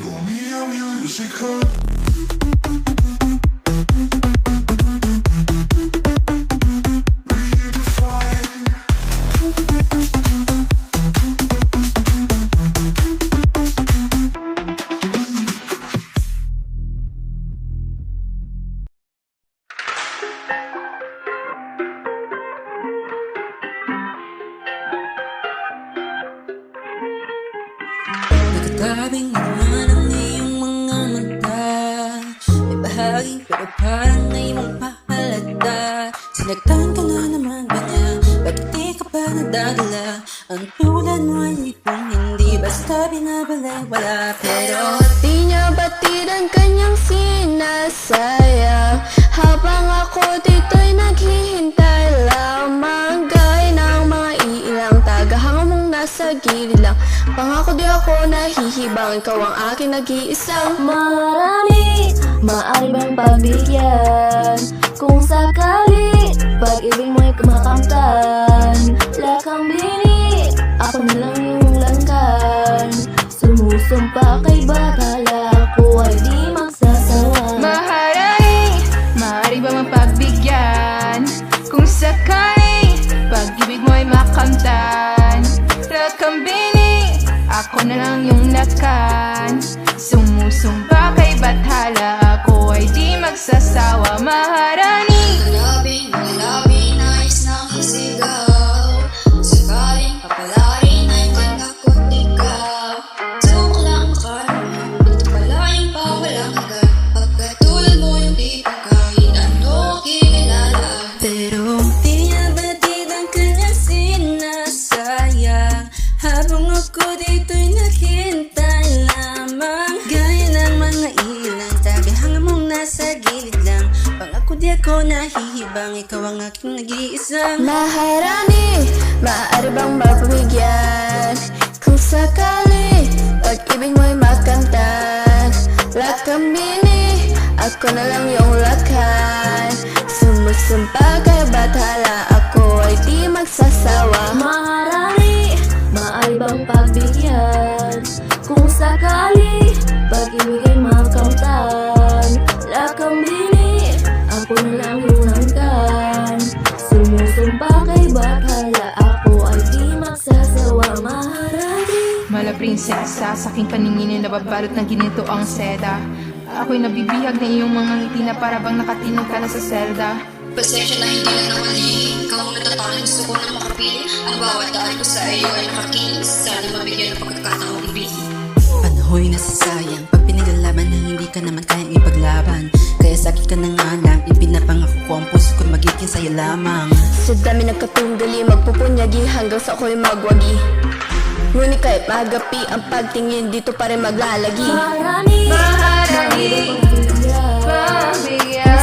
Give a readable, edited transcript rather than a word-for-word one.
Romeo Musical. Nagkakabing naman ang iyong mga mata. May bahaging pero parang ngayong pahalata. Sinagtan ka na naman ba niya? Bakit di ka pa nadadala? Ang tulad mo ay ipong hindi basta binabalewala. Pero Di niya batid ang kanyang sinasayang, habang ako dito'y naghihintay lamang. Gaya ng mga iilang tagahanga mong nasa gilid lang. Pangako di ako nahihibang, ikaw ang aking nag-iisang marami. Maaari bang pagbigyan kung sakali pag-ibig mo'y kumakamtan? Lakang bini, ako na lang yung langkan. Sumusumpa kay batala, ako ay di magsasawa. Maharani, maaari ba mapagbigyan kung sakali pag-ibig mo'y makamtan? Rakambini, ako na lang yung lakan. Sumusumpa kay bathala, ako ay di magsasawa. Maharani, Malabing, nais nang isigaw. Sakaling papalarin ay manakot ikaw. Suko lang makaraman, ito pala yung pawalang agad. Pagkatulad mo yung di pa kahit ano kinilala. Pero di niya batid ang kanyang sinasayang, habang ako dito'y naghintay lamang. Gaya ng mga ilang tagahanga mong nasa gilid lang. Pangako di ako nahihibang, ikaw ang aking nag-iisang Maharani, maaari bang mapabigyan kung sakali pag-ibig mo'y makamtan? Lakambini, ako na lang yung lakan. Sumusumpa kay bathala, ako ay di magsasawa. Maharani, maaari bang pagbigyan kung sakali pag-ibig ay makamtan? Lakambini, ako na lang yung langkan. Sumusumpa kay bathala, ako ay di magsasawa. Maharani. mala prinsesa, sa aking paningin na nababalot ng ginito ang seda. Ako'y nabibihag na iyong mga ngiti na para bang nakatinong ka na sa selda. Pasensya na hindi na nawali. Ikaw ang natatangin, gusto ko na makapili. Ang bawat daan ko sa iyo ay nakakinis. Sana mabigyan ng pagkakataong ibigin. Panahoy nasasayang pag pinaglalaban na hindi ka naman kayang ipaglaban. Kaya sakit ka na nga lang, ipinapangako ko ang puso ko'y magiging sa'yo lamang. Sa dami nagkatunggali, magpupunyagi hanggang sa ako'y magwagi. Ngunit kahit magapi ang pagtingin, dito pa rin maglalagi. Maharani, Maharani, pagbigyan